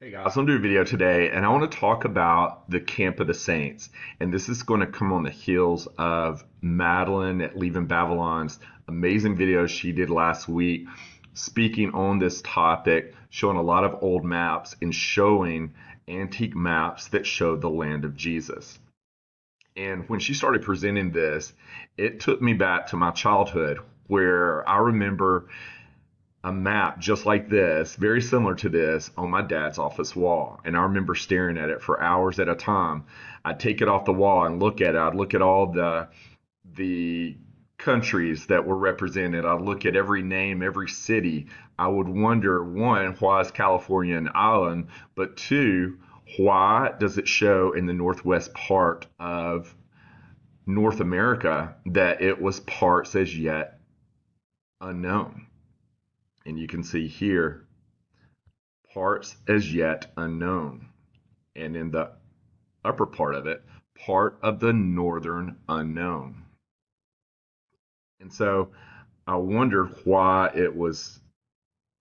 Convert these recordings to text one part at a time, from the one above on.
Hey guys, I'm going to do a video today and I want to talk about the Camp of the Saints. And this is going to come on the heels of Madeline at Leaving Babylon's amazing video she did last week, speaking on this topic, showing a lot of old maps and showing antique maps that showed the land of Jesus. And when she started presenting this, it took me back to my childhood where I remember a map just like this, very similar to this, on my dad's office wall. And I remember staring at it for hours at a time. I'd take it off the wall and look at it. I'd look at all the countries that were represented. I'd look at every name, every city. I would wonder, one, why is California an island? But two, why does it show in the northwest part of North America that it was parts as yet unknown? And you can see here, parts as yet unknown. And in the upper part of it, part of the northern unknown. And so I wondered why it was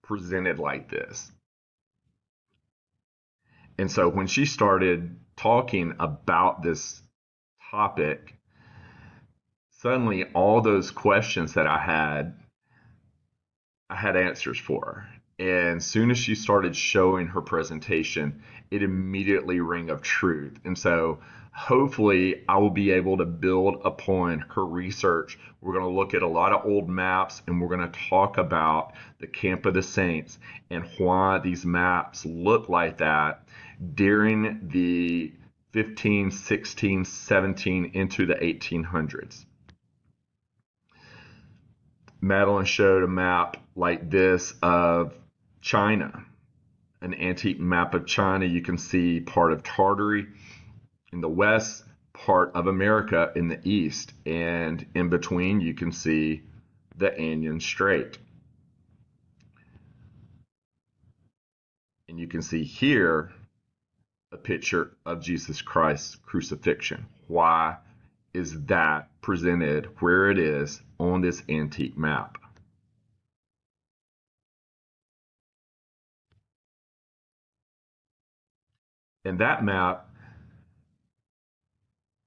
presented like this. And so when she started talking about this topic, suddenly all those questions that I had answers for. And as soon as she started showing her presentation, it immediately rang of truth. And so hopefully I will be able to build upon her research. We're going to look at a lot of old maps and we're going to talk about the Camp of the Saints and why these maps look like that during the 15, 16, 17 into the 1800s. Madeline showed a map like this of China, an antique map of China. You can see part of Tartary in the west, part of America in the east, and in between you can see the Anian Strait. And you can see here a picture of Jesus Christ's crucifixion. Why is that presented where it is on this antique map? And that map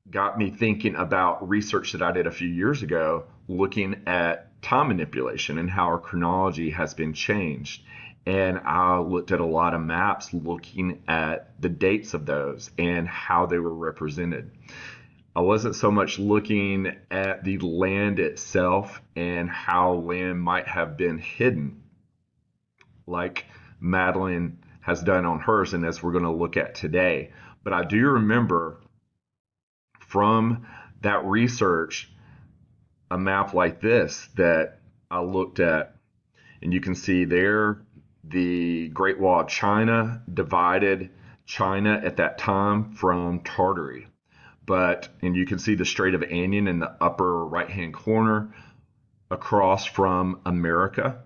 got me thinking about research that I did a few years ago, looking at time manipulation and how our chronology has been changed. And I looked at a lot of maps looking at the dates of those and how they were represented. I wasn't so much looking at the land itself and how land might have been hidden, like Madeline has done on hers, and as we're going to look at today. But I do remember from that research a map like this that I looked at, and you can see there the Great Wall of China divided China at that time from Tartary. And you can see the Strait of Anian in the upper right-hand corner across from America.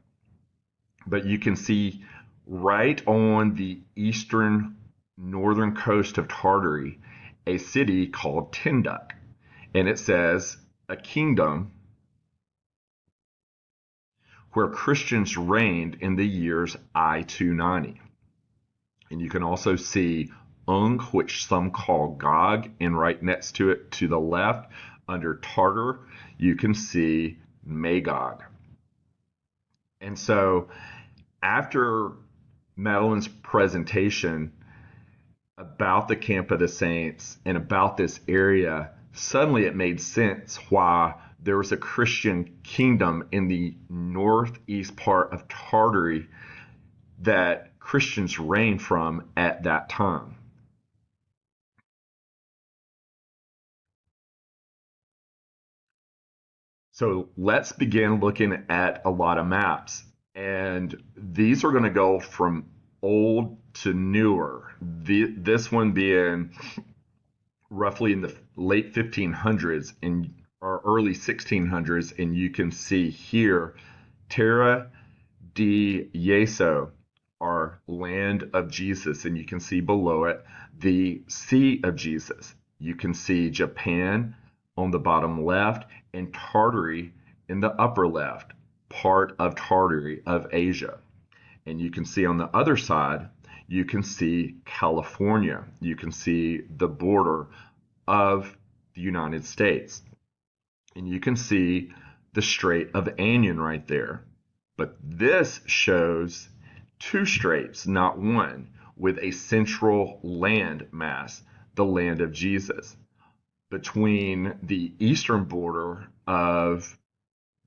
But you can see right on the eastern northern coast of Tartary, a city called Tinduk. And it says, a kingdom where Christians reigned in the years I-290. And you can also see Ung, which some call Gog, and right next to it to the left under Tartar you can see Magog. And so after Madeline's presentation about the Camp of the Saints and about this area, suddenly it made sense why there was a Christian kingdom in the northeast part of Tartary that Christians reigned from at that time. So let's begin looking at a lot of maps. And these are going to go from old to newer. This one being roughly in the late 1500s or early 1600s. And you can see here, Terra di Yeso, our land of Jesus. And you can see below it, the Sea of Jesus. You can see Japan on the bottom left and Tartary in the upper left, part of Tartary of Asia. And you can see on the other side, you can see California. You can see the border of the United States. And you can see the Strait of Anion right there. But this shows two straits, not one, with a central land mass, the land of Jesus. Between the eastern border of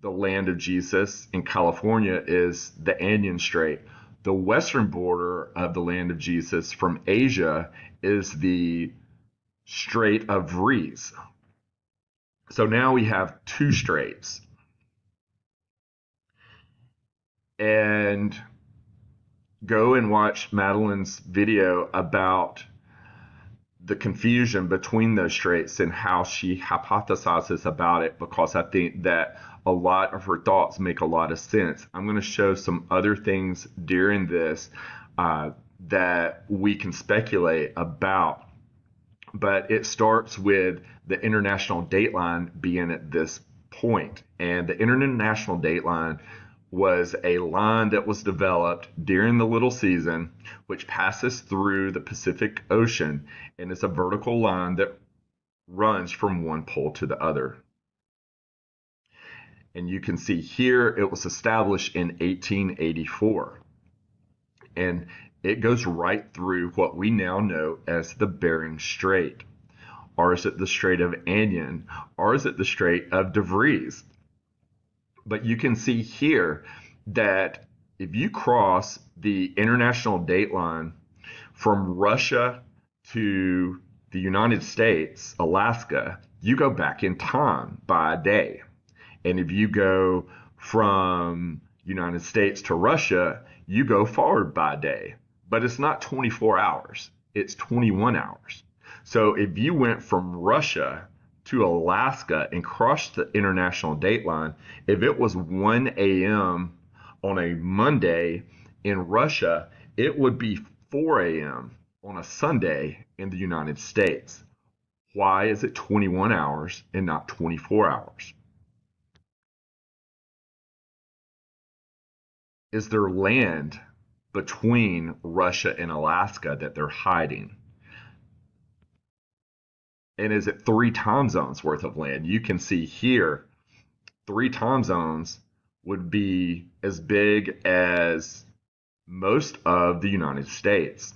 the land of Jesus in California is the Anion Strait. The western border of the land of Jesus from Asia is the Strait of Rees. So now we have two straits. And go and watch Madeline's video about the confusion between those straits and how she hypothesizes about it, because I think that a lot of her thoughts make a lot of sense. I'm going to show some other things during this that we can speculate about, but it starts with the international dateline being at this point. And the international dateline was a line that was developed during the Little Season, which passes through the Pacific Ocean, and it's a vertical line that runs from one pole to the other. And you can see here it was established in 1884. And it goes right through what we now know as the Bering Strait. Or is it the Strait of Anion? Or is it the Strait of De Vries? But you can see here that if you cross the international dateline from Russia to the United States, Alaska, you go back in time by a day. And if you go from United States to Russia, you go forward by a day. But it's not 24 hours, it's 21 hours. So if you went from Russia to Alaska and crossed the international dateline, if it was 1 a.m. on a Monday in Russia, it would be 4 a.m. on a Sunday in the United States. Why is it 21 hours and not 24 hours? Is there land between Russia and Alaska that they're hiding? And is it 3 time zones worth of land? You can see here, 3 time zones would be as big as most of the United States,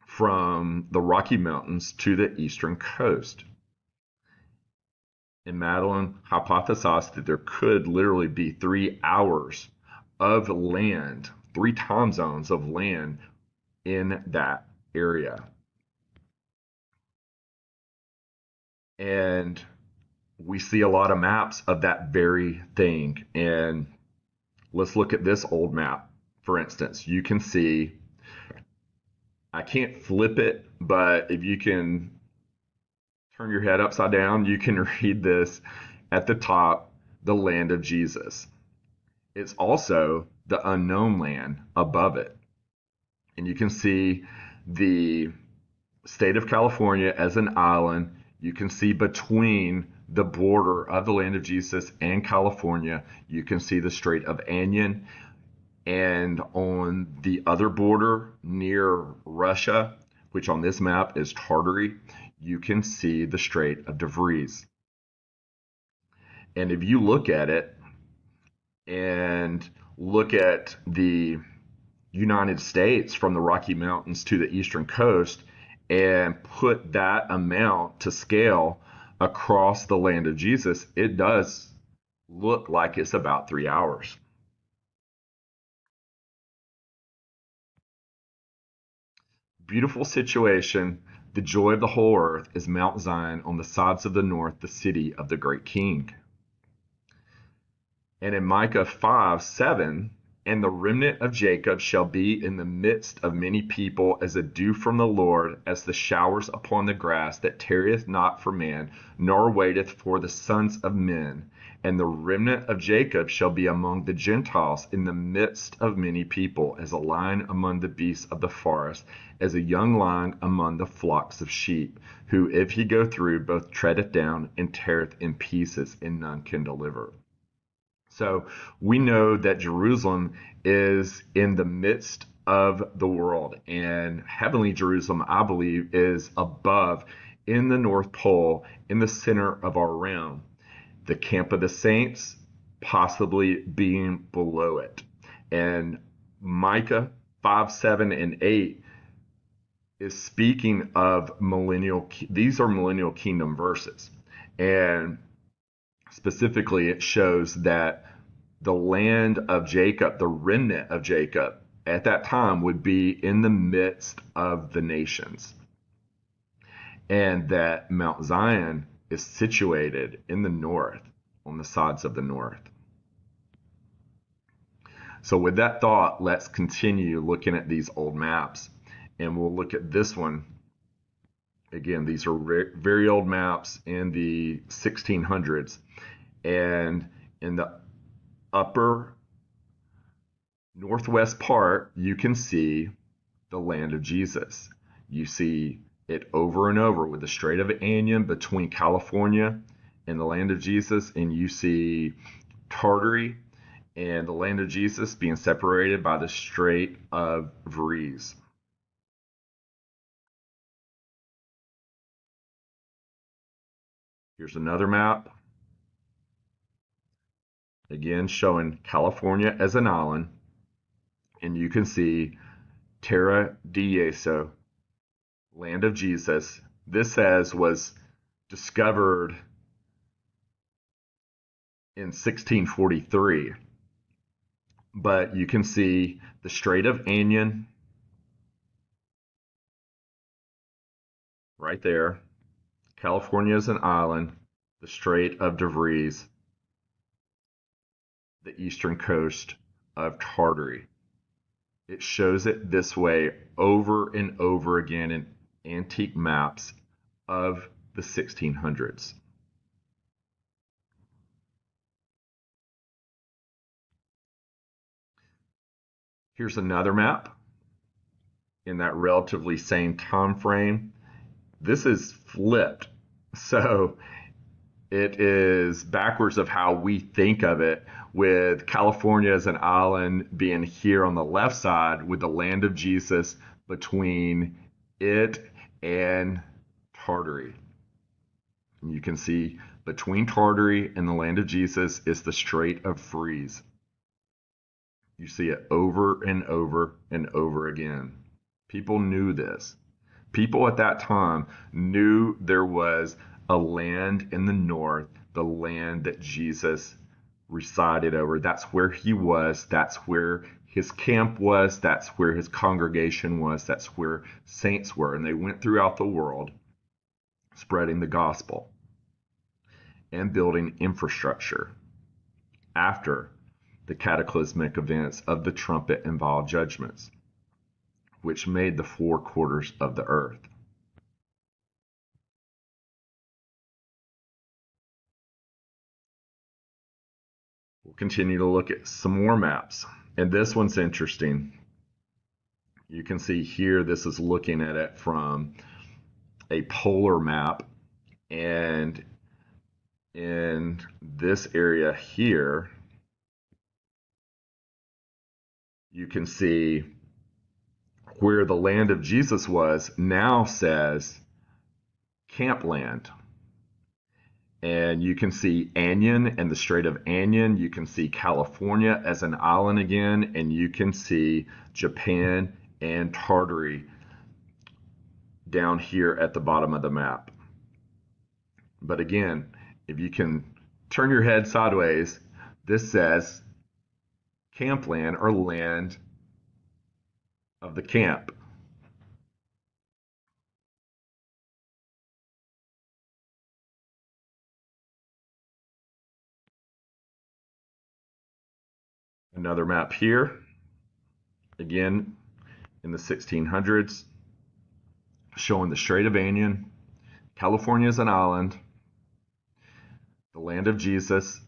from the Rocky Mountains to the eastern coast. And Madeline hypothesized that there could literally be 3 hours of land, 3 time zones of land in that area. And we see a lot of maps of that very thing. And let's look at this old map. For instance, you can see, I can't flip it, but if you can turn your head upside down, you can read this at the top, the land of Jesus. It's also the unknown land above it. And you can see the state of California as an island. You can see between the border of the land of Jesus and California, you can see the Strait of Anion. And on the other border near Russia, which on this map is Tartary, you can see the Strait of De Vries. And if you look at it and look at the United States from the Rocky Mountains to the eastern coast and put that amount to scale across the land of Jesus, it does look like it's about 3 hours. Beautiful situation. The joy of the whole earth is Mount Zion on the sides of the north, the city of the great king. And in Micah 5:7, and the remnant of Jacob shall be in the midst of many people as a dew from the Lord, as the showers upon the grass, that tarrieth not for man, nor waiteth for the sons of men. And the remnant of Jacob shall be among the Gentiles in the midst of many people, as a lion among the beasts of the forest, as a young lion among the flocks of sheep, who if he go through, both treadeth down and teareth in pieces, and none can deliver. So we know that Jerusalem is in the midst of the world. And heavenly Jerusalem, I believe, is above in the North Pole, in the center of our realm. The camp of the saints possibly being below it. And Micah 5, 7, and 8 is speaking of millennial. These are millennial kingdom verses. And specifically, it shows that the land of Jacob, the remnant of Jacob, at that time would be in the midst of the nations. And that Mount Zion is situated in the north, on the sides of the north. So with that thought, let's continue looking at these old maps. And we'll look at this one. Again, these are very old maps in the 1600s. And in the upper northwest part, you can see the land of Jesus. You see it over and over with the Strait of Anian between California and the land of Jesus. And you see Tartary and the land of Jesus being separated by the Strait of Vries. Here's another map. Again, showing California as an island. And you can see Terra di Jesu, land of Jesus. This was discovered in 1643. But you can see the Strait of Anian right there. California is an island. The Strait of Vries, the eastern coast of Tartary. It shows it this way over and over again in antique maps of the 1600s. Here's another map in that relatively same time frame. This is flipped, so it is backwards of how we think of it, with California as an island being here on the left side, with the land of Jesus between it and Tartary. And you can see between Tartary and the land of Jesus is the Strait of Vries. You see it over and over and over again. People knew this. People at that time knew there was a land in the north, the land that Jesus resided over. That's where he was. That's where his camp was. That's where his congregation was. That's where saints were. And they went throughout the world spreading the gospel and building infrastructure after the cataclysmic events of the trumpet and vial judgments, which made the four quarters of the earth. We'll continue to look at some more maps. And this one's interesting. You can see here, this is looking at it from a polar map. And in this area here, you can see where the land of Jesus was now says camp land. And you can see Anian and the Strait of Anian. You can see California as an island again. And you can see Japan and Tartary down here at the bottom of the map. But again, if you can turn your head sideways, this says camp land, or land of the camp. Another map here, again in the 1600s, showing the Strait of Anian, California is an island, the land of Jesus,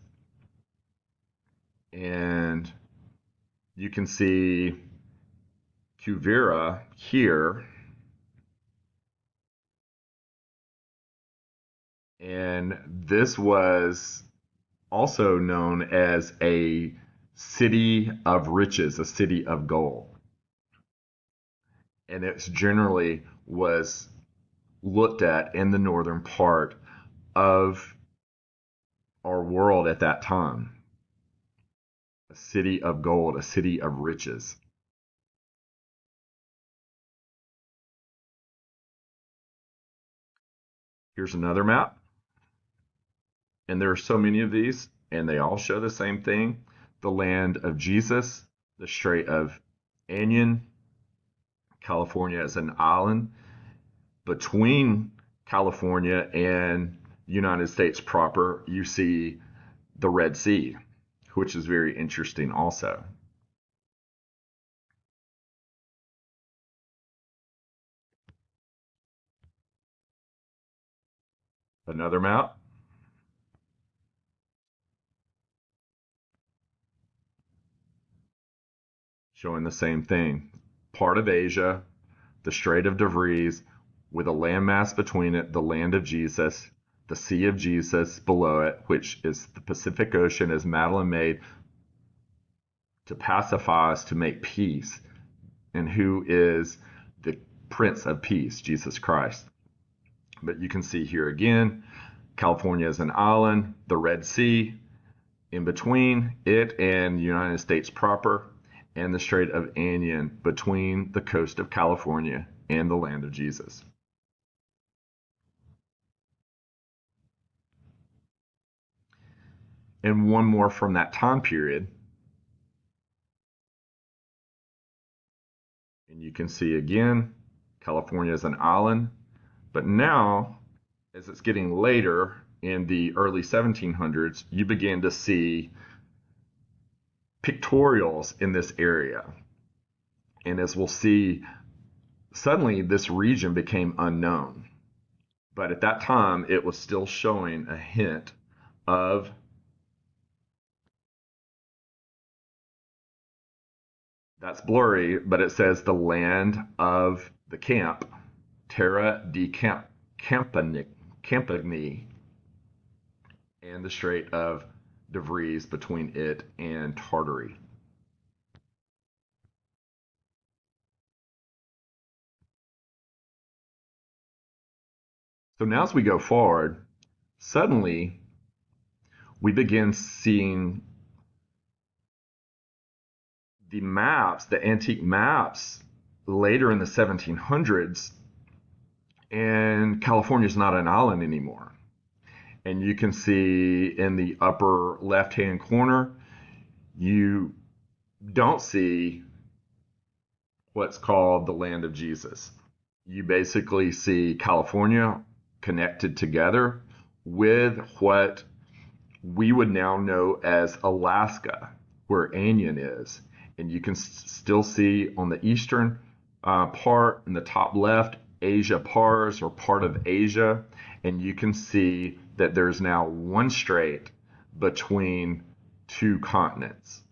and you can see Cuvira here, and this was also known as a city of riches, a city of gold. and it generally was looked at in the northern part of our world at that time. A city of gold, a city of riches. Here's another map. And there are so many of these, and they all show the same thing. The land of Jesus, the Strait of Anian, California as an island. Between California and United States proper, you see the Red Sea, which is very interesting also. Another map. Showing the same thing. Part of Asia, the Strait of Devries, with a landmass between it, the land of Jesus, the Sea of Jesus below it, which is the Pacific Ocean, as Madeline made to pacify us, to make peace, and who is the Prince of Peace, Jesus Christ. But you can see here again, California is an island, the Red Sea, in between it and the United States proper, and the Strait of Anian between the coast of California and the land of Jesus. And one more from that time period. And you can see again, California is an island, but now, as it's getting later in the early 1700s, you begin to see pictorials in this area. And as we'll see, suddenly this region became unknown. But at that time, it was still showing a hint of that's blurry, but it says the land of the camp, Terra di Campagni, and the Strait of Devries between it and Tartary. So now as we go forward, suddenly we begin seeing the maps, the antique maps later in the 1700s, and California is not an island anymore. And you can see in the upper left-hand corner, you don't see what's called the land of Jesus. You basically see California connected together with what we would now know as Alaska, where Anian is. And you can still see on the eastern part in the top left, Asia Pars, or part of Asia. And you can see that there's now one strait between two continents,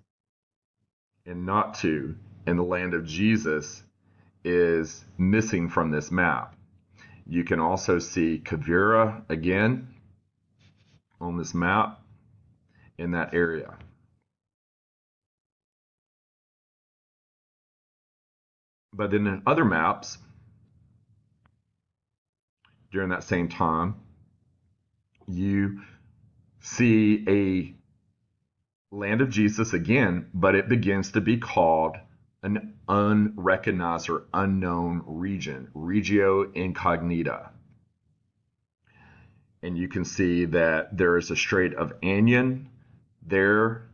and not two. And the land of Jesus is missing from this map. You can also see Quivira again on this map in that area. But then in other maps during that same time, you see a land of Jesus again, but it begins to be called an unrecognized or unknown region, Regio Incognita. And you can see that there is a Strait of Anian there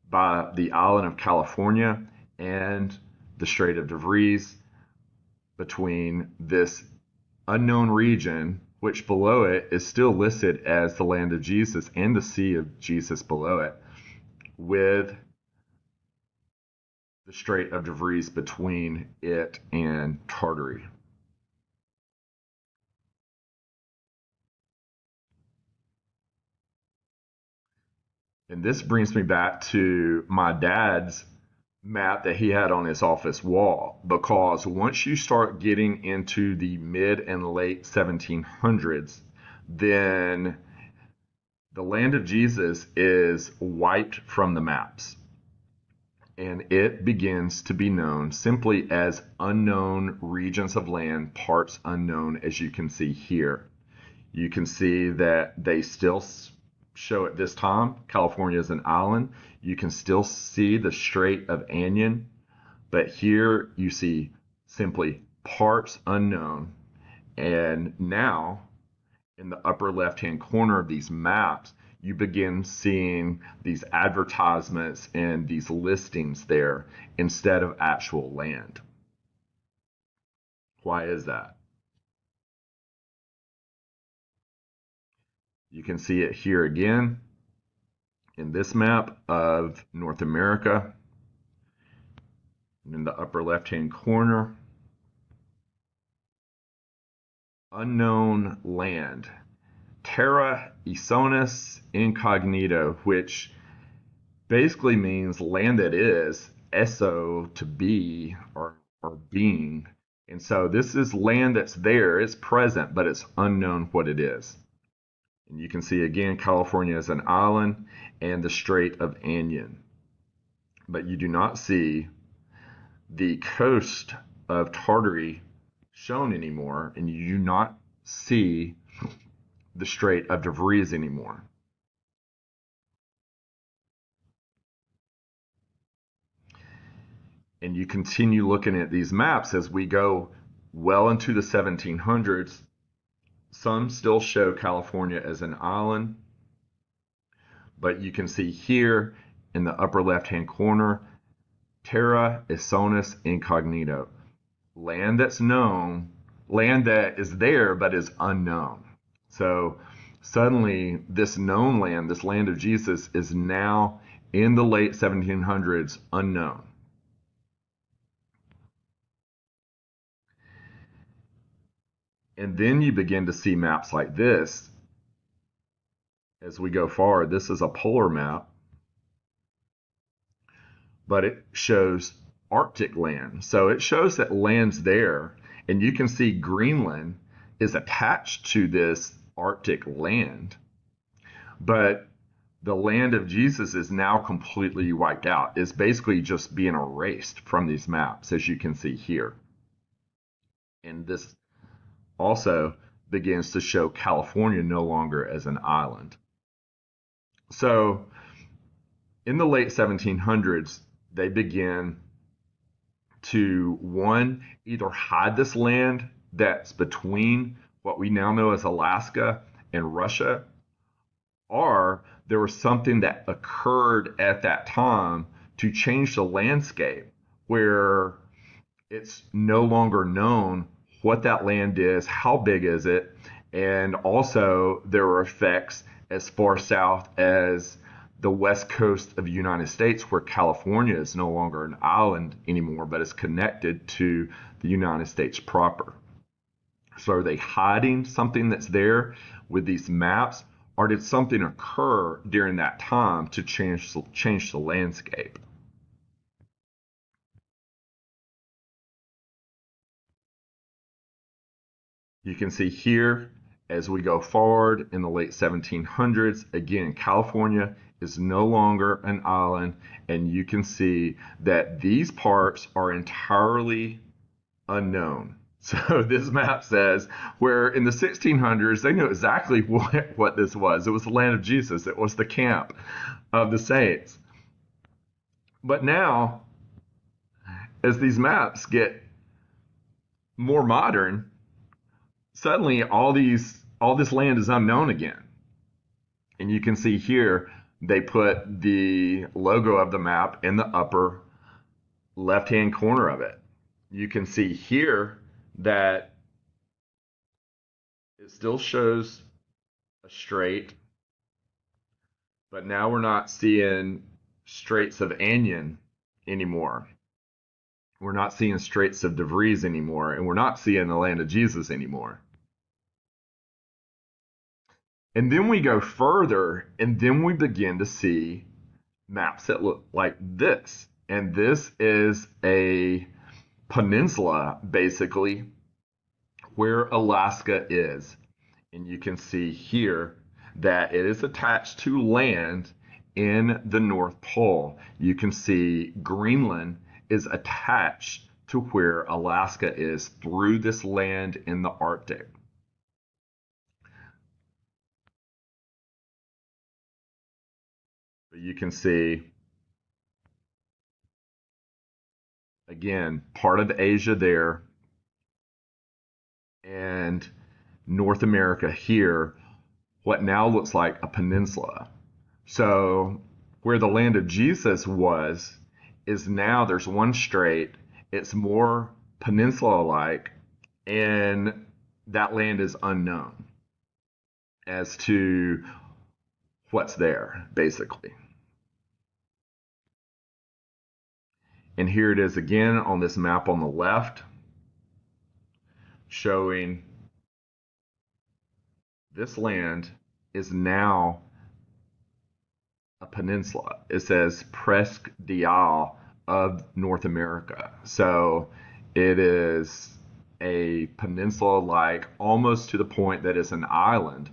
by the island of California, and the Strait of Devries between this unknown region, which below it is still listed as the land of Jesus, and the Sea of Jesus below it, with the Strait of Devries between it and Tartary. And this brings me back to my dad's map that he had on his office wall, because once you start getting into the mid and late 1700s, then the land of Jesus is wiped from the maps. and it begins to be known simply as unknown regions of land, parts unknown, as you can see here. You can see that they still show at this time California as an island. You can still see the Strait of Anian, but here you see simply parts unknown. And now in the upper left-hand corner of these maps, you begin seeing these advertisements and these listings there instead of actual land. Why is that? You can see it here again in this map of North America. And in the upper left-hand corner, unknown land, terra insonus incognito, which basically means land that is, eso, to be, or being. And so this is land that's there, it's present, but it's unknown what it is. And you can see again California as an island and the Strait of Anian. But you do not see the coast of Tartary shown anymore, and you do not see the Strait of De Vries anymore. And you continue looking at these maps as we go well into the 1700s. Some still show California as an island, but you can see here in the upper left-hand corner, terra insonus incognito, land that's known, land that is there but is unknown. So suddenly this known land, this land of Jesus, is now in the late 1700s unknown. And then you begin to see maps like this as we go forward. This is a polar map, but it shows Arctic land. So it shows that land's there, and you can see Greenland is attached to this Arctic land, but the land of Jesus is now completely wiped out. It's basically just being erased from these maps, as you can see here. And this also begins to show California no longer as an island. So in the late 1700s, they begin to, one, either hide this land that's between what we now know as Alaska and Russia, or there was something that occurred at that time to change the landscape where it's no longer known what that land is, how big is it, and also there were effects as far south as the west coast of the United States, where California is no longer an island anymore, but is connected to the United States proper. So are they hiding something that's there with these maps, or did something occur during that time to change the landscape? You can see here as we go forward in the late 1700s, again, California is no longer an island, and you can see that these parts are entirely unknown. So this map says where in the 1600s they knew exactly what this was. It was the land of Jesus. It was the camp of the saints. But now, as these maps get more modern, suddenly all this land is unknown again. And you can see here they put the logo of the map in the upper left-hand corner of it. You can see here that it still shows a strait, but now we're not seeing Straits of Anian anymore. We're not seeing Straits of De Vries anymore, and we're not seeing the land of Jesus anymore. And then we go further, and then we begin to see maps that look like this. And this is a peninsula, basically, where Alaska is. And you can see here that it is attached to land in the North Pole, you can see Greenland is attached to where Alaska is through this land in the Arctic. You can see, again, part of Asia there and North America here, what now looks like a peninsula. So where the land of Jesus was is now there's one strait. It's more peninsula-like, and that land is unknown as to what's there, basically. And here it is again on this map on the left, showing this land is now a peninsula. It says Presque d'Isle of North America. So it is a peninsula, like almost to the point that it's an island,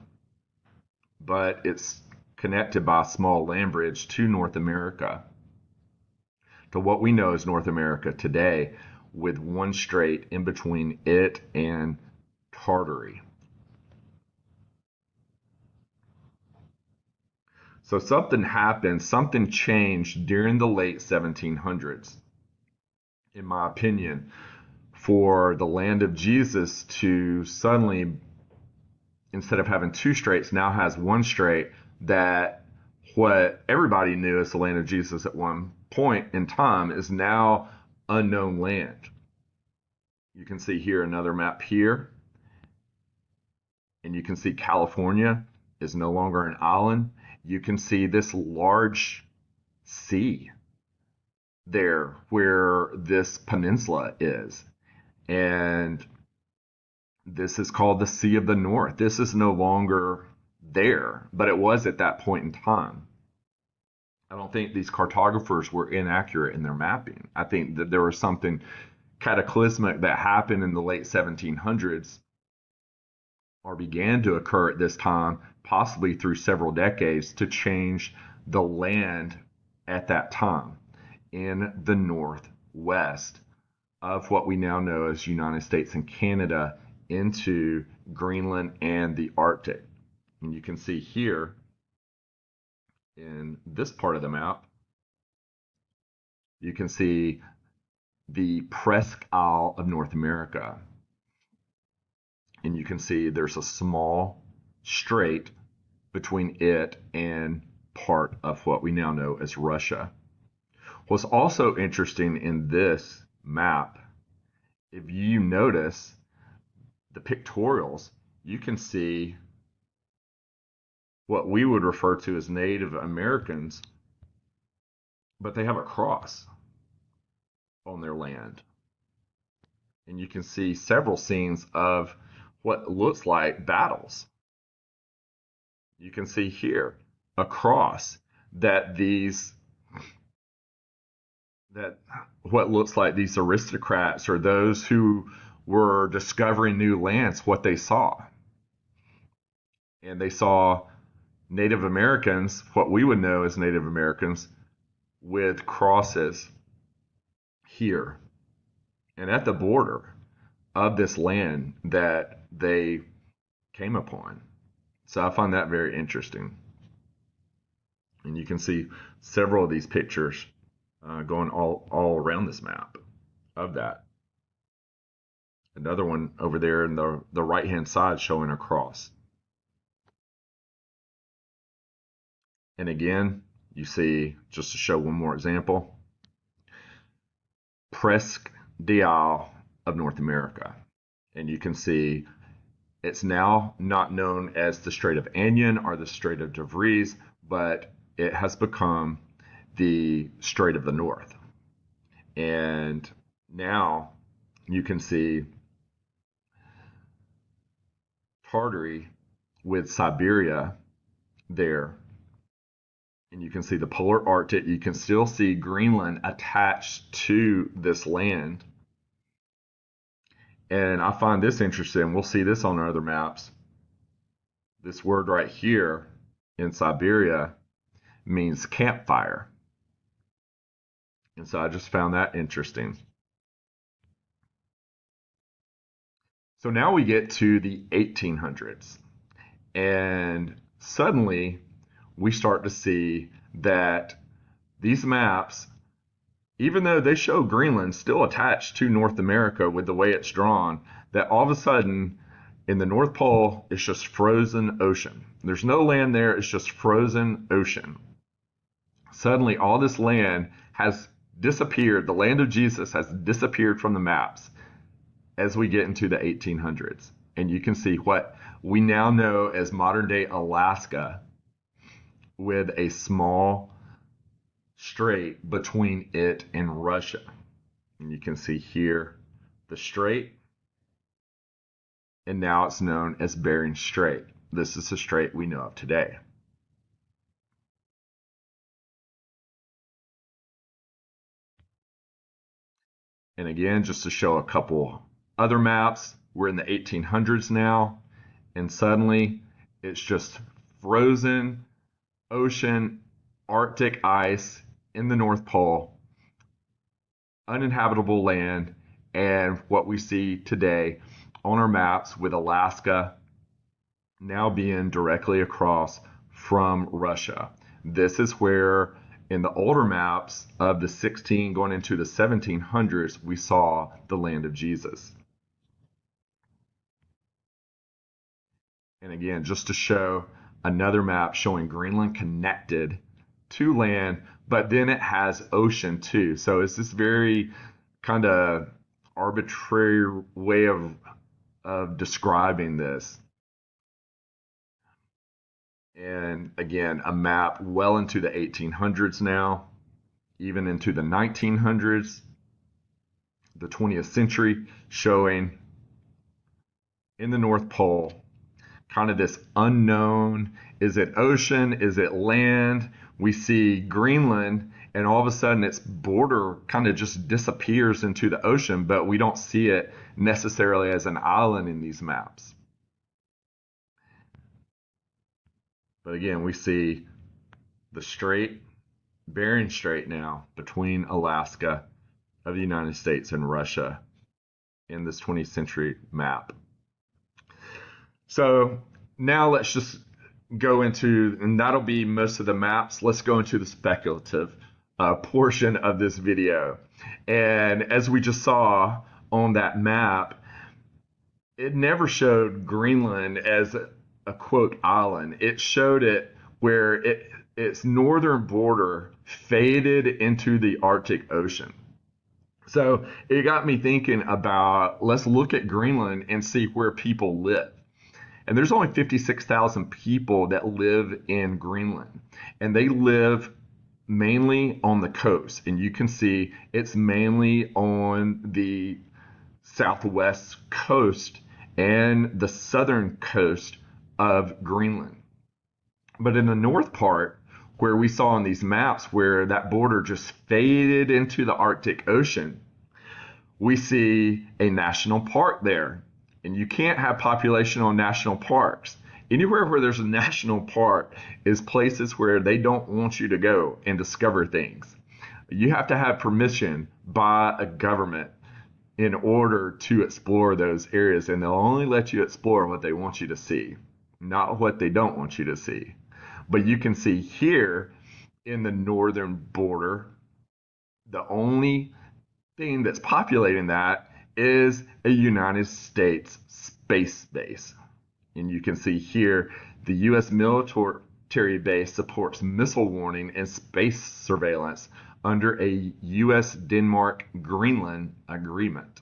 but it's connected by a small land bridge to North America, to what we know as North America today, with one strait in between it and Tartary. So something happened, something changed during the late 1700s, in my opinion, for the land of Jesus to suddenly, instead of having two straits, now has one strait, that what everybody knew as the land of Jesus at one point in time is now unknown land. You can see here another map here, and you can see California is no longer an island. You can see this large sea there where this peninsula is. And this is called the Sea of the North. This is no longer there, but it was at that point in time. I don't think these cartographers were inaccurate in their mapping. I think that there was something cataclysmic that happened in the late 1700s, or began to occur at this time, possibly through several decades, to change the land at that time in the northwest of what we now know as United States and Canada into Greenland and the Arctic. And you can see here in this part of the map, you can see the Presque Isle of North America. And you can see there's a small strait between it and part of what we now know as Russia. What's also interesting in this map, if you notice the pictorials, you can see what we would refer to as Native Americans, but they have a cross on their land. And you can see several scenes of what looks like battles. You can see here a cross that what looks like these aristocrats or those who were discovering new lands, what they saw. And they saw Native Americans, what we would know as Native Americans, with crosses here and at the border of this land that they came upon. So I find that very interesting. And you can see several of these pictures going all around this map of that. Another one over there in the right-hand side showing a cross. And again, you see, just to show one more example, Presque d'Isle of North America. And you can see it's now not known as the Strait of Anion or the Strait of De Vries, but it has become the Strait of the North. And now you can see Tartary with Siberia there. And you can see the polar Arctic. You can still see Greenland attached to this land. And I find this interesting. We'll see this on our other maps. This word right here in Siberia means campfire. And so I just found that interesting. So now we get to the 1800s, and suddenly we start to see that these maps, even though they show Greenland still attached to North America with the way it's drawn, that all of a sudden in the North Pole, it's just frozen ocean. There's no land there, it's just frozen ocean. Suddenly, all this land has disappeared. The land of Jesus has disappeared from the maps as we get into the 1800s. And you can see what we now know as modern day Alaska with a small strait between it and Russia. And you can see here the strait, and now it's known as Bering Strait. This is the strait we know of today. And again, just to show a couple other maps, we're in the 1800s now, and suddenly it's just frozen ocean, Arctic ice in the North Pole, uninhabitable land, and what we see today on our maps with Alaska now being directly across from Russia. This is where in the older maps of the 16 going into the 1700s, we saw the land of Jesus. And again, just to show another map showing Greenland connected to land, but then it has ocean too. So it's this very kind of arbitrary way of describing this. And again, a map well into the 1800s now, even into the 1900s, the 20th century, showing in the North Pole kind of this unknown, is it ocean, is it land? We see Greenland, and all of a sudden its border kind of just disappears into the ocean, but we don't see it necessarily as an island in these maps. But again, we see the strait, Bering Strait now, between Alaska of the United States and Russia in this 20th century map. So now let's just go into, and that'll be most of the maps. Let's go into the speculative portion of this video. And as we just saw on that map, it never showed Greenland as a quote island. It showed it where its northern border faded into the Arctic Ocean. So it got me thinking about, let's look at Greenland and see where people live. And there's only 56,000 people that live in Greenland, and they live mainly on the coast. And you can see it's mainly on the southwest coast and the southern coast of Greenland. But in the north part, where we saw on these maps where that border just faded into the Arctic Ocean, we see a national park there. And you can't have population on national parks. Anywhere where there's a national park is places where they don't want you to go and discover things. You have to have permission by a government in order to explore those areas, and they'll only let you explore what they want you to see, not what they don't want you to see. But you can see here in the northern border, the only thing that's populating that is a United States space base. And you can see here the U.S. military base supports missile warning and space surveillance under a U.S.-Denmark-Greenland agreement.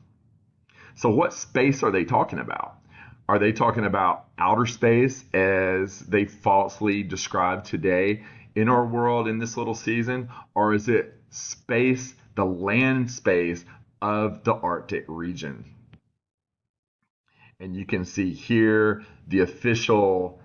So what space are they talking about? Are they talking about outer space as they falsely describe today in our world in this little season? Or is it space, the land space of the Arctic region? And you can see here the official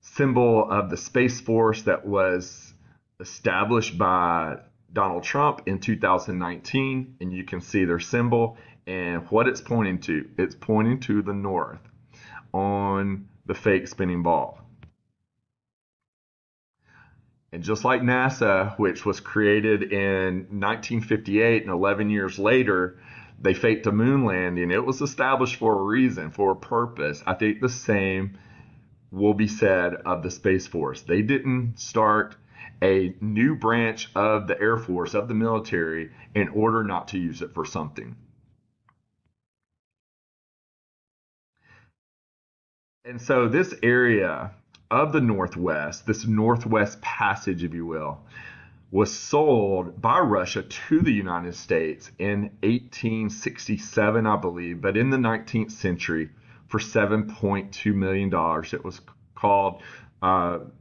symbol of the Space Force that was established by Donald Trump in 2019. And you can see their symbol and what it's pointing to. It's pointing to the north on the fake spinning ball. And just like NASA, which was created in 1958 and 11 years later, they faked a moon landing. It was established for a reason, for a purpose. I think the same will be said of the Space Force. They didn't start a new branch of the Air Force, of the military, in order not to use it for something. And so this area of the Northwest, this Northwest Passage, if you will, was sold by Russia to the United States in 1867, I believe, but in the 19th century for $7.2 million. It was called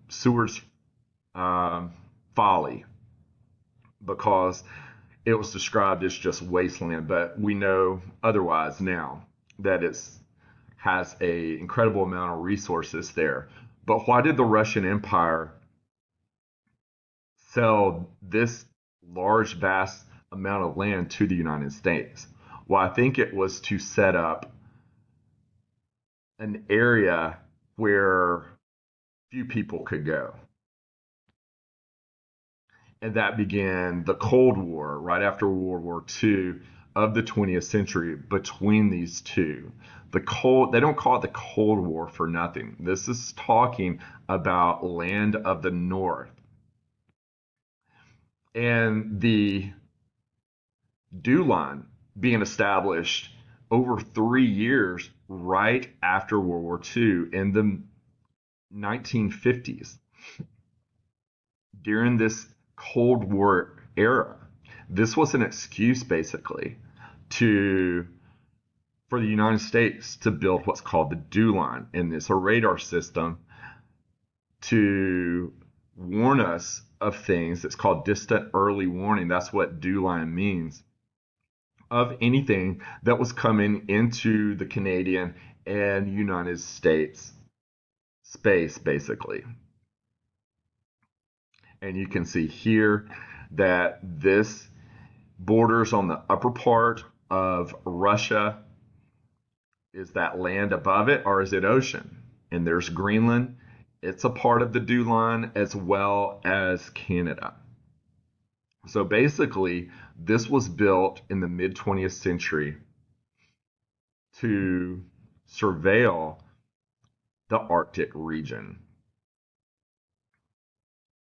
Seward's Folly because it was described as just wasteland, but we know otherwise now that it has an incredible amount of resources there. But why did the Russian Empire sell this large, vast amount of land to the United States? Well, I think it was to set up an area where few people could go. And that began the Cold War right after World War II of the 20th century between these two. They don't call it the Cold War for nothing. This is talking about land of the North. And the dew line being established over 3 years right after World War II in the 1950s. During this Cold War era, this was an excuse basically for the United States to build what's called the dew line, and it's a radar system to warn us of things. It's called distant early warning. That's what dew line means, of anything that was coming into the Canadian and United States space basically. And you can see here that this borders on the upper part of Russia. Is that land above it, or is it ocean? And there's Greenland. It's a part of the dew line, as well as Canada. So basically, this was built in the mid 20th century to surveil the Arctic region.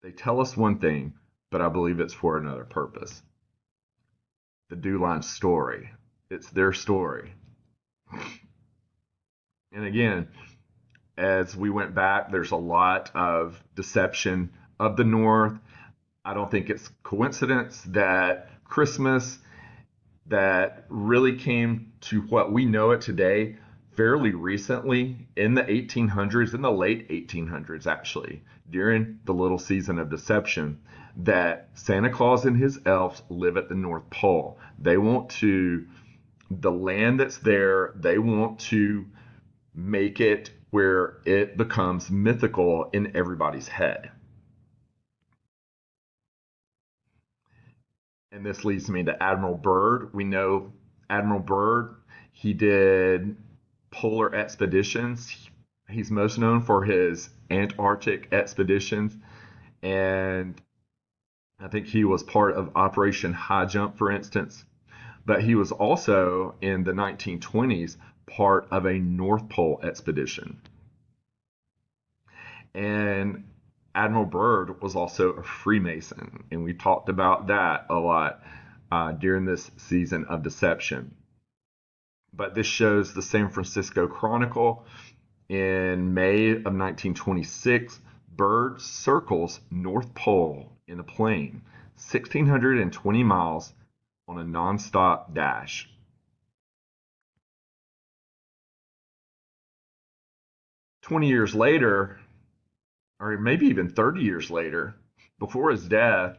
They tell us one thing, but I believe it's for another purpose. The dew line story. It's their story. And again, as we went back, there's a lot of deception of the North. I don't think it's coincidence that Christmas, that really came to what we know it today fairly recently in the 1800s, in the late 1800s actually, during the little season of deception, that Santa Claus and his elves live at the North Pole. They want to, the land that's there, they want to make it where it becomes mythical in everybody's head. And this leads me to Admiral Byrd. We know Admiral Byrd, he did polar expeditions. He's most known for his Antarctic expeditions. And I think he was part of Operation High Jump, for instance. But he was also, in the 1920s, part of a North Pole expedition. And Admiral Byrd was also a Freemason, and we talked about that a lot during this season of deception. But this shows the San Francisco Chronicle in May of 1926. Byrd circles North Pole in a plane, 1,620 miles on a nonstop dash. "20 years later, or maybe even 30 years later, before his death,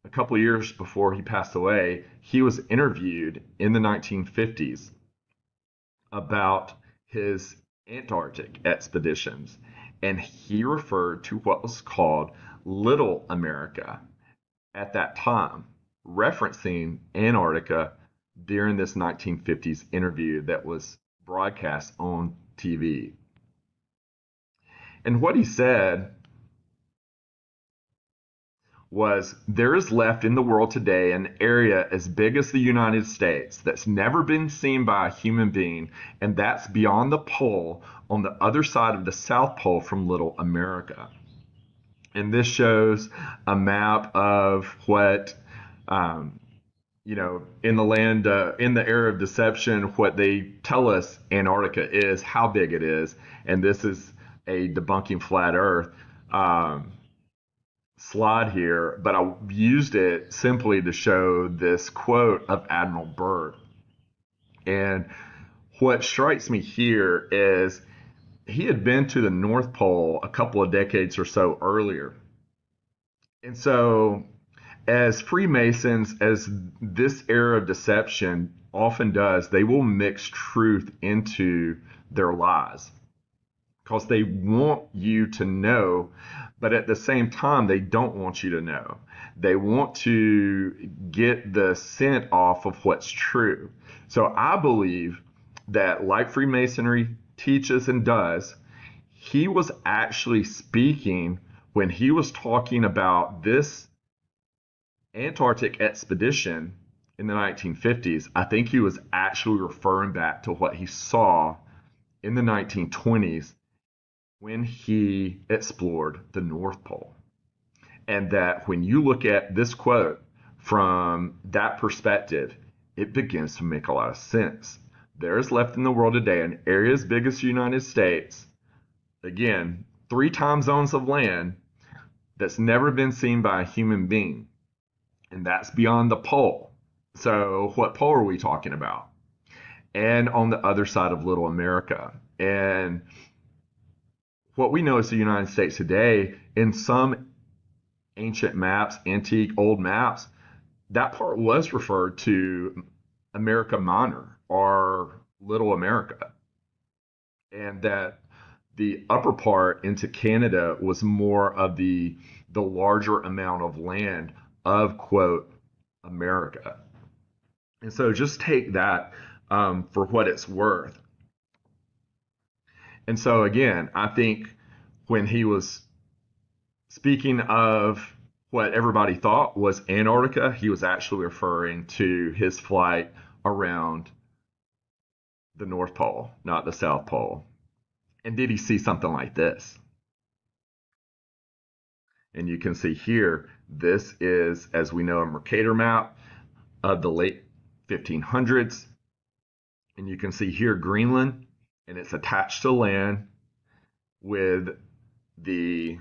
a couple of years before he passed away, he was interviewed in the 1950s about his Antarctic expeditions. And he referred to what was called Little America at that time, referencing Antarctica during this 1950s interview that was broadcast on TV. And what he said was there is left in the world today an area as big as the United States that's never been seen by a human being, and that's beyond the pole on the other side of the South Pole from Little America. And this shows a map of what, in the land, in the era of deception, what they tell us Antarctica is, how big it is. And this is a debunking flat Earth slide here, but I used it simply to show this quote of Admiral Byrd. And what strikes me here is he had been to the North Pole a couple of decades or so earlier. And so, as Freemasons, as this era of deception often does, they will mix truth into their lies because they want you to know, but at the same time, they don't want you to know. They want to get the scent off of what's true. So I believe that, like Freemasonry teaches and does, he was actually speaking when he was talking about this Antarctic expedition in the 1950s. I think he was actually referring back to what he saw in the 1920s when he explored the North Pole. And that when you look at this quote from that perspective, it begins to make a lot of sense. There is left in the world today an area as big as the United States, again, 3 time zones of land, that's never been seen by a human being. And that's beyond the pole. So what pole are we talking about? And on the other side of Little America. And what we know as the United States today, in some ancient maps, antique old maps, that part was referred to America Minor or Little America. And that the upper part into Canada was more of the larger amount of land of, quote, America. And so just take that for what it's worth. And so again, I think when he was speaking of what everybody thought was Antarctica, he was actually referring to his flight around the North Pole, not the South Pole. And did he see something like this? And you can see here, this is, as we know, a Mercator map of the late 1500s. And you can see here Greenland, and it's attached to land with the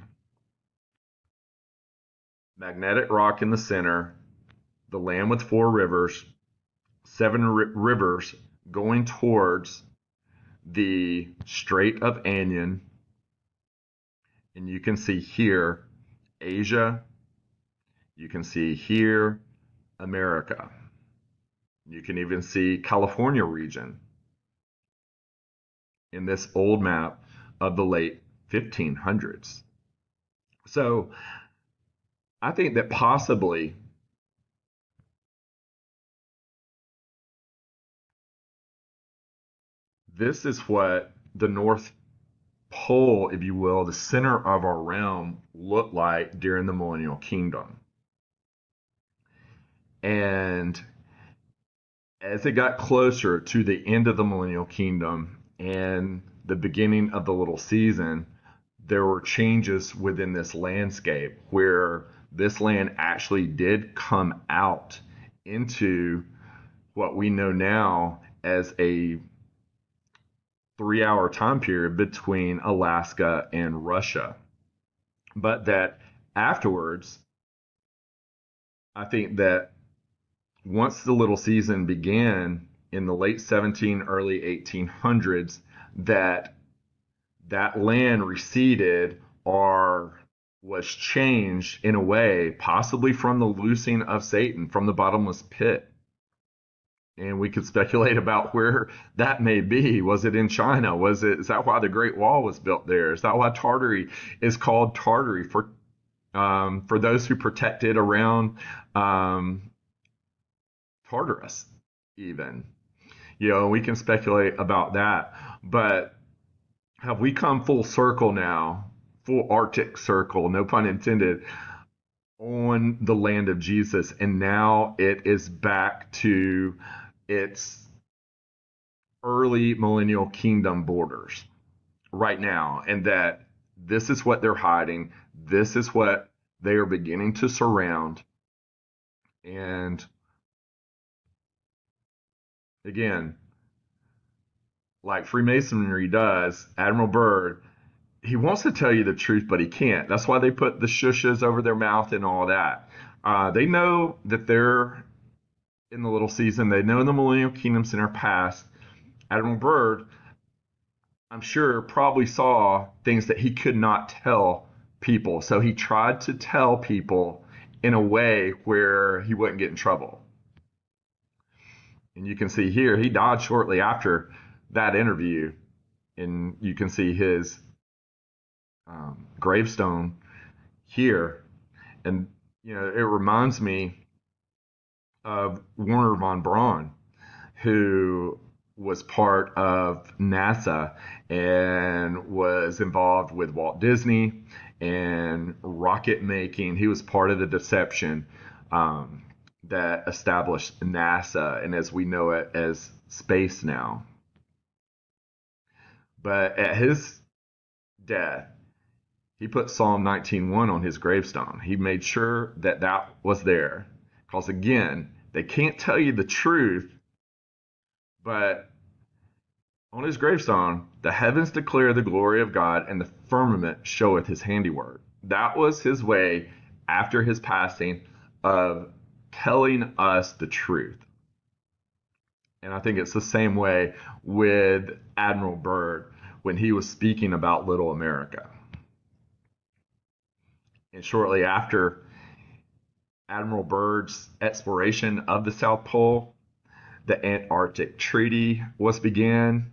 magnetic rock in the center, the land with 4 rivers, 7 rivers going towards the Strait of Anian. And you can see here Asia. You can see here America. You can even see California region in this old map of the late 1500s. So I think that possibly this is what the North Pole, if you will, the center of our realm, looked like during the Millennial Kingdom. And as it got closer to the end of the Millennial Kingdom and the beginning of the little season, there were changes within this landscape where this land actually did come out into what we know now as a 3-hour time period between Alaska and Russia. But that afterwards, I think that once the little season began in the late early 1800s, that land receded or was changed in a way, possibly from the loosing of Satan from the bottomless pit. And we could speculate about where that may be. Was it in China? Is that why the Great Wall was built there? Is that why Tartary is called Tartary for those who protected around Tartarus even? We can speculate about that. But have we come full circle now, full Arctic circle, no pun intended, on the land of Jesus, and now it is back to its early millennial kingdom borders right now, and that this is what they're hiding, this is what they are beginning to surround. And again, like Freemasonry does, Admiral Byrd, he wants to tell you the truth, but he can't. That's why they put the shushes over their mouth and all that. They know that they're in the little season. They know the millennial kingdoms in our past. Admiral Byrd, I'm sure, probably saw things that he could not tell people. So he tried to tell people in a way where he wouldn't get in trouble. And you can see here, he died shortly after that interview. And you can see his gravestone here. And, you know, it reminds me of Werner von Braun, who was part of NASA and was involved with Walt Disney and rocket making. He was part of the deception that established NASA, and as we know it as space now. But at his death, he put Psalm 19:1 on his gravestone. He made sure that that was there. Because again, they can't tell you the truth, but on his gravestone, the heavens declare the glory of God, and the firmament showeth his handiwork. That was his way after his passing of telling us the truth. And I think it's the same way with Admiral Byrd when he was speaking about Little America. And shortly after Admiral Byrd's exploration of the South Pole, the Antarctic Treaty was began.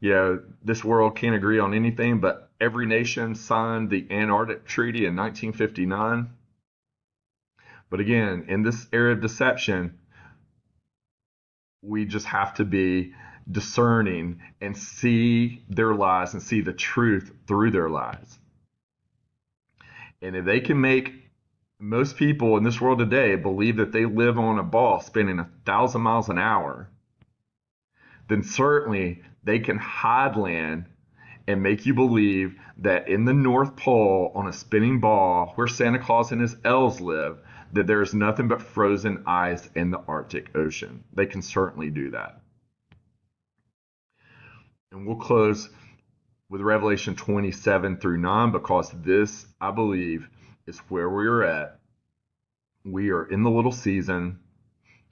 You know, this world can't agree on anything, but every nation signed the Antarctic Treaty in 1959. But again, in this era of deception, we just have to be discerning and see their lies and see the truth through their lies. And if they can make most people in this world today believe that they live on a ball spinning 1,000 miles an hour, then certainly they can hide land and make you believe that in the North Pole on a spinning ball where Santa Claus and his elves live, that there's nothing but frozen ice in the Arctic Ocean. They can certainly do that. And we'll close with Revelation 27-9, because this, I believe, is where we are at. We are in the little season,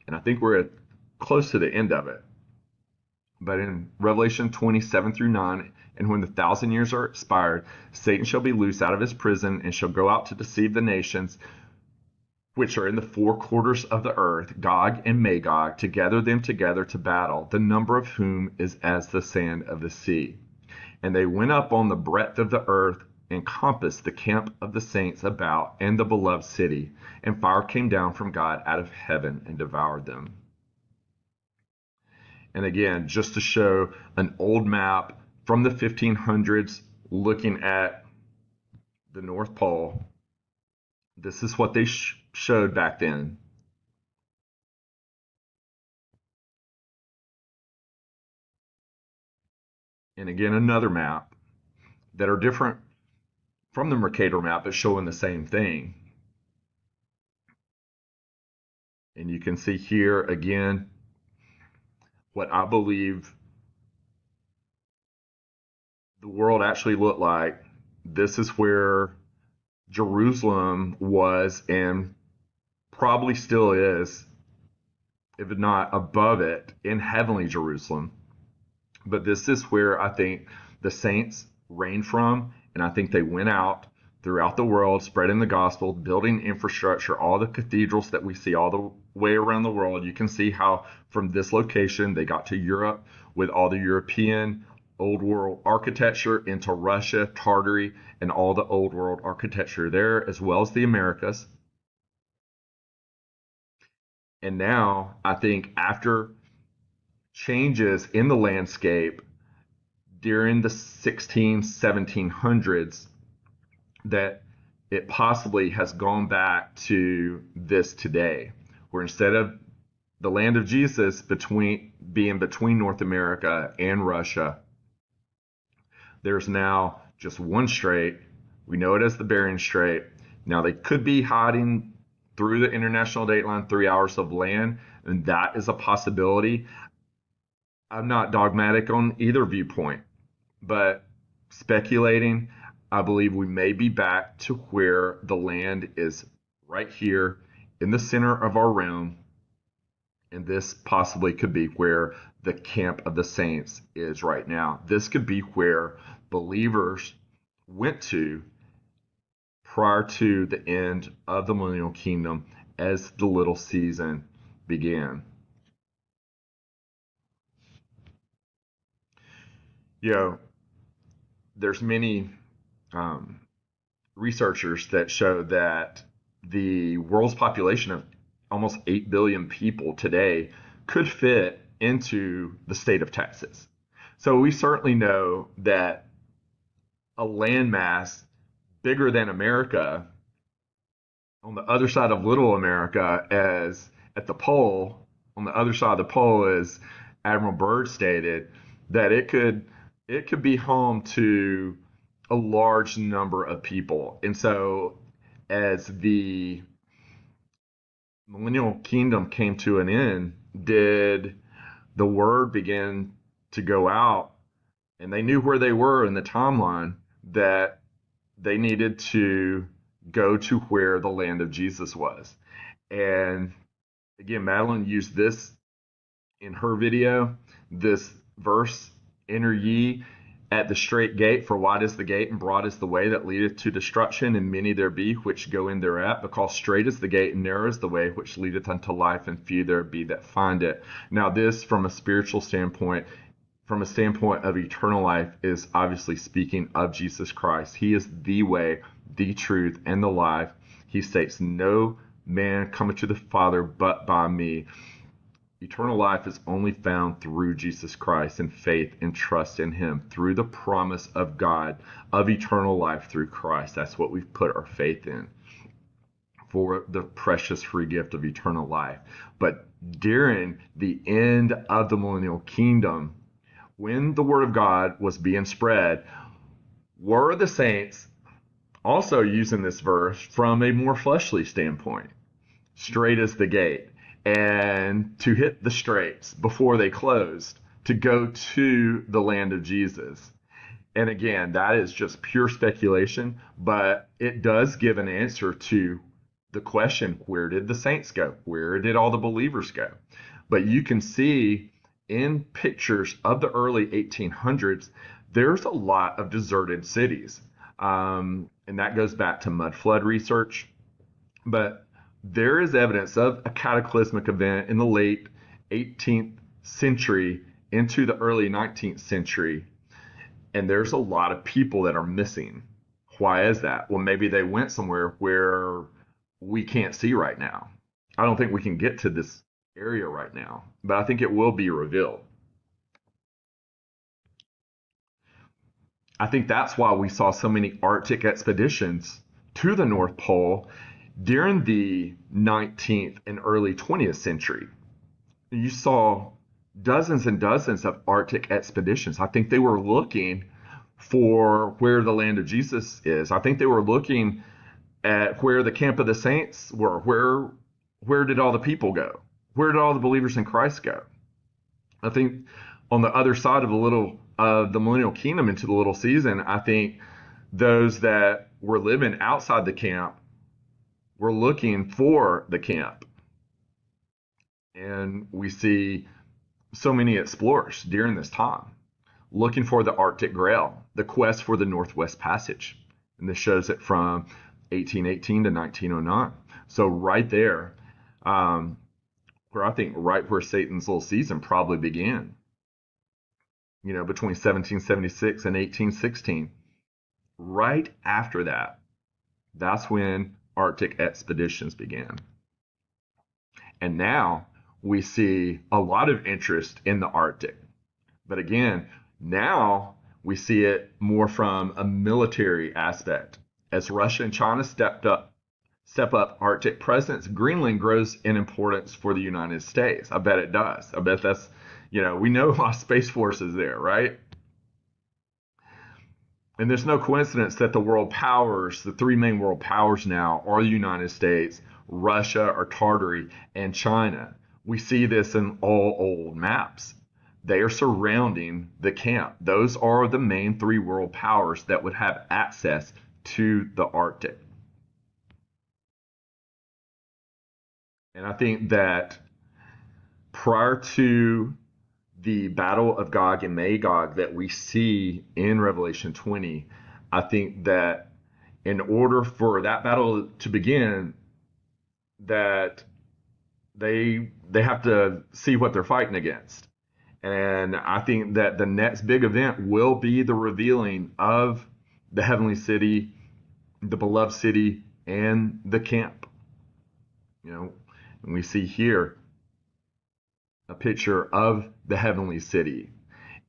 and I think we're at close to the end of it. But in Revelation 27-9, and when the 1,000 years are expired, Satan shall be loosed out of his prison and shall go out to deceive the nations which are in the four quarters of the earth, Gog and Magog, to gather them together to battle, the number of whom is as the sand of the sea. And they went up on the breadth of the earth and compassed the camp of the saints about and the beloved city. And fire came down from God out of heaven and devoured them. And again, just to show an old map from the 1500s looking at the North Pole, this is what they showed back then. And again, another map that are different from the Mercator map, but showing the same thing. And you can see here again what I believe the world actually looked like. This is where Jerusalem was and probably still is, if not above it, in heavenly Jerusalem. But this is where I think the saints reigned from, and I think they went out throughout the world, spreading the gospel, building infrastructure, all the cathedrals that we see all the way around the world. You can see how from this location they got to Europe with all the European old world architecture, into Russia, Tartary, and all the old world architecture there, as well as the Americas. And now I think after changes in the landscape during the 1700s, that it possibly has gone back to this today, where instead of the land of Jesus being between North America and Russia, there's now just one strait. We know it as the Bering Strait. Now they could be hiding through the international date line 3 hours of land, and that is a possibility. I'm not dogmatic on either viewpoint, but speculating, I believe we may be back to where the land is right here in the center of our realm, and this possibly could be where the camp of the saints is right now. This could be where believers went to prior to the end of the millennial kingdom as the little season began. There's many researchers that show that the world's population of almost 8 billion people today could fit into the state of Texas. So we certainly know that a landmass bigger than America on the other side of Little America, as at the pole, on the other side of the pole, as Admiral Byrd stated, that it could be home to a large number of people. And so as the millennial kingdom came to an end, did the word begin to go out, and they knew where they were in the timeline, that they needed to go to where the land of Jesus was. And again, Madeline used this in her video, this verse, enter ye at the strait gate, for wide is the gate and broad is the way that leadeth to destruction, and many there be which go in thereat, because strait is the gate and narrow is the way which leadeth unto life, and few there be that find it. Now this, from a spiritual standpoint, from a standpoint of eternal life, is obviously speaking of Jesus Christ. He is the way, the truth, and the life. He states, no man cometh to the Father but by me. Eternal life is only found through Jesus Christ, and faith and trust in him, through the promise of God of eternal life through Christ. That's what we've put our faith in, for the precious free gift of eternal life. But during the end of the millennial kingdom, when the word of God was being spread, were the saints also using this verse from a more fleshly standpoint? Strait is the gate, and to hit the straits before they closed, to go to the land of Jesus. And again, that is just pure speculation, but it does give an answer to the question, where did the saints go? Where did all the believers go? But you can see in pictures of the early 1800s, there's a lot of deserted cities. And that goes back to mud flood research. But there is evidence of a cataclysmic event in the late 18th century into the early 19th century. And there's a lot of people that are missing. Why is that? Well, maybe they went somewhere where we can't see right now. I don't think we can get to this area right now, but I think it will be revealed. I think that's why we saw so many Arctic expeditions to the North Pole during the 19th and early 20th century. You saw dozens and dozens of Arctic expeditions. I think they were looking for where the land of Jesus is. I think they were looking at where the camp of the saints were. Where did all the people go? Where did all the believers in Christ go? I think on the other side of the millennial kingdom into the little season, I think those that were living outside the camp were looking for the camp. And we see so many explorers during this time looking for the Arctic Grail, the quest for the Northwest Passage. And this shows it from 1818 to 1909. So right there, where I think right where Satan's little season probably began, between 1776 and 1816. Right after that, that's when Arctic expeditions began. And now we see a lot of interest in the Arctic. But again, now we see it more from a military aspect, As Russia and China step up Arctic presence, Greenland grows in importance for the United States. I bet it does. I bet that's, we know our Space Force is there, right? And there's no coincidence that the world powers, the three main world powers now, are the United States, Russia or Tartary, and China. We see this in all old maps. They are surrounding the camp. Those are the main three world powers that would have access to the Arctic. And I think that prior to the battle of Gog and Magog that we see in Revelation 20, I think that in order for that battle to begin, that they have to see what they're fighting against. And I think that the next big event will be the revealing of the heavenly city, the beloved city, and the camp. And we see here a picture of the heavenly city.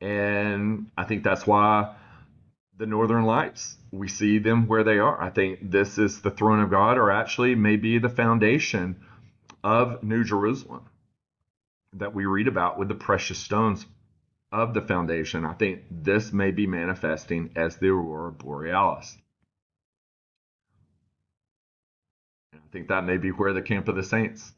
And I think that's why the Northern Lights, we see them where they are. I think this is the throne of God, or actually maybe the foundation of New Jerusalem that we read about with the precious stones of the foundation. I think this may be manifesting as the Aurora Borealis. And I think that may be where the camp of the saints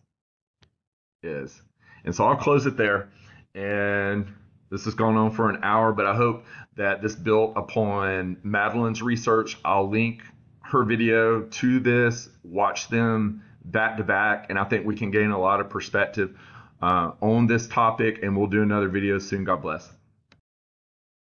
is. And so I'll close it there. And this has gone on for an hour, but I hope that this built upon Madeline's research. I'll link her video to this, watch them back to back, and I think we can gain a lot of perspective on this topic, and we'll do another video soon. God bless.